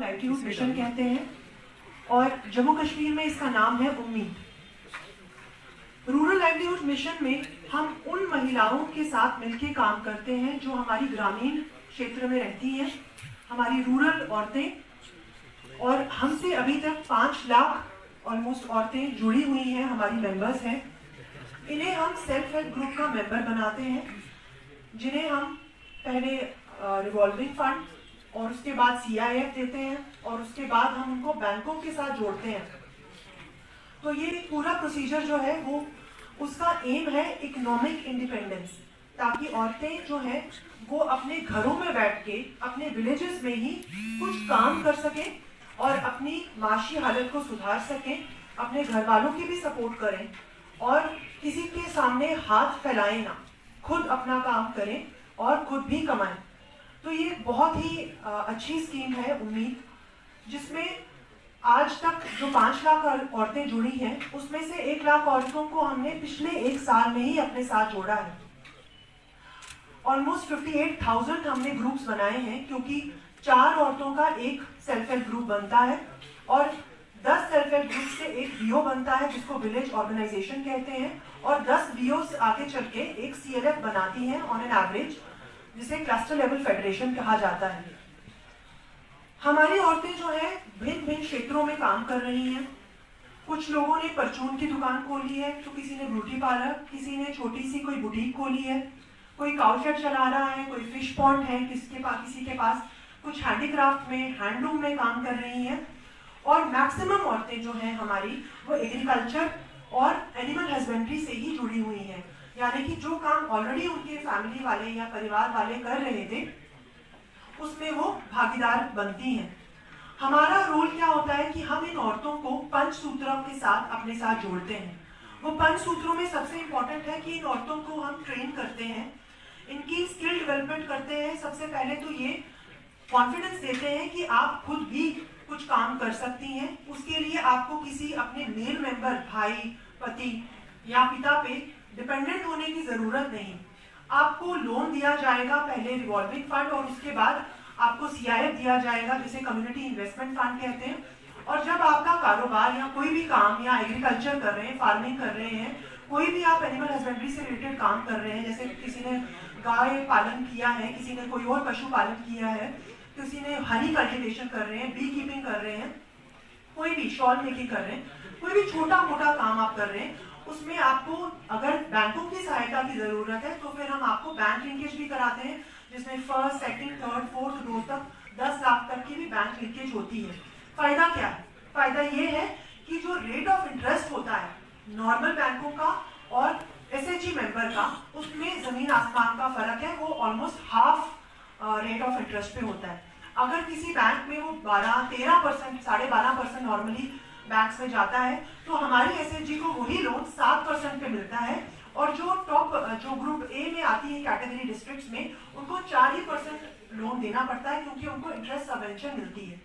Livelihood mission कहते हैं और जम्मू कश्मीर में इसका नाम है उम्मीद। रूरल लाइवलीहुड मिशन में हम उन महिलाओं के साथ मिलकर काम करते हैं जो हमारी ग्रामीण क्षेत्र में रहती हैं, हमारी रूरल औरतें, और हमसे अभी तक 5 लाख ऑलमोस्ट औरतें जुड़ी हुई हैं, हमारी मेंबर्स हैं। इन्हें हम सेल्फ हेल्प ग्रुप का मेंबर बनाते हैं, जिन्हें हम पहले रिवॉल्विंग फंड और उसके बाद CIF देते हैं और उसके बाद हम उनको बैंकों के साथ जोड़ते हैं। तो ये पूरा प्रोसीजर जो है वो उसका एम है इकोनॉमिक इंडिपेंडेंस, ताकि औरतें जो है वो अपने घरों में बैठ के अपने विलेजेस में ही कुछ काम कर सकें और अपनी माशी हालत को सुधार सकें, अपने घर वालों की भी सपोर्ट करें और किसी के सामने हाथ फैलाएं ना, खुद अपना काम करें और खुद भी कमाएं। तो ये बहुत ही अच्छी स्कीम है उम्मीद, जिसमें आज तक जो 5 लाख औरतें जुड़ी हैं उसमें से 1 लाख औरतों को हमने पिछले 1 साल में ही अपने साथ जोड़ा है। ऑलमोस्ट 58,000 हमने ग्रुप्स बनाए हैं, क्योंकि 4 औरतों का एक सेल्फ हेल्प ग्रुप बनता है और 10 सेल्फ हेल्प ग्रुप से एक VO बनता है, जिसको विलेज ऑर्गेनाइजेशन कहते हैं, और 10 VOs आगे चल के एक CLF बनाती हैं ऑन एन एवरेज, जिसे क्लस्टर लेवल फेडरेशन कहा जाता है। हमारी औरतें जो है भिन्न भिन्न क्षेत्रों में काम कर रही हैं। कुछ लोगों ने परचून की दुकान खोली है, तो किसी ने ब्यूटी पार्लर, किसी ने छोटी सी कोई बुटीक खोली है, कोई काउशेड चला रहा है, कोई फिश पॉन्ड है, किसी के पास कुछ हैंडीक्राफ्ट में, हैंडलूम में काम कर रही हैं। और मैक्सिमम औरतें जो हैं हमारी वो एग्रीकल्चर और एनिमल हस्बेंड्री से ही जुड़ी हुई हैं, यानी कि जो काम ऑलरेडी उनके फैमिली वाले या परिवार वाले कर रहे थे उसमें वो भागीदार बनती हैं। हमारा रोल क्या होता है कि हम इन औरतों को 5 सूत्रों के साथ अपने साथ जोड़ते हैं। वो 5 सूत्रों में सबसे इम्पोर्टेंट है कि इन औरतों को हम ट्रेन करते हैं, इनकी स्किल डेवलपमेंट करते हैं। सबसे पहले तो ये कॉन्फिडेंस देते हैं कि आप खुद भी कुछ काम कर सकती हैं। उसके लिए आपको किसी अपने मेल मेंबर, भाई, पति या पिता पे डिपेंडेंट होने की जरूरत नहीं। आपको लोन दिया जाएगा, पहले रिवॉल्विंग फंड और उसके बाद आपको CIF दिया जाएगा, जिसे कम्युनिटी इन्वेस्टमेंट फंड कहते हैं। और जब आपका कारोबार या कोई भी काम, या एग्रीकल्चर कर रहे हैं, फार्मिंग कर रहे हैं, कोई भी आप एनिमल हस्बेंड्री से रिलेटेड काम कर रहे हैं, जैसे किसी ने गाय पालन किया है, किसी ने कोई और पशु पालन किया है, किसी ने हनी कल्टिवेशन कर रहे हैं, बी कीपिंग कर रहे हैं, कोई भी शॉल मेकिंग कर रहे हैं, कोई भी छोटा मोटा काम आप कर रहे हैं, उसमें आपको अगर बैंकों की सहायता की जरूरत है तो फिर हम आपको बैंक लिंकेज भी कराते हैं, जिसमें first, second, third, fourth row तक 10 लाख तक की भी बैंक लिंकेज होती है। फायदा क्या है? फायदा ये है कि जो रेट ऑफ इंटरेस्ट होता है नॉर्मल बैंकों का और SHG मेंबर का, उसमें जमीन आसमान का फर्क है। वो almost half rate of interest पे होता है। अगर किसी बैंक में वो 12-13%, 12.5% नॉर्मली बैंक्स में जाता है, तो हमारी SHG को वही लोन 7% पे मिलता है। और जो ग्रुप A में आती है कैटेगरी डिस्ट्रिक्ट्स में, उनको 4% लोन देना पड़ता है, क्योंकि उनको इंटरेस्ट सबवेंशन मिलती है।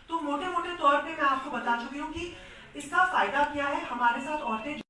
तो मोटे मोटे तौर पे मैं आपको बता चुकी हूँ कि इसका फायदा क्या है। हमारे साथ औरतें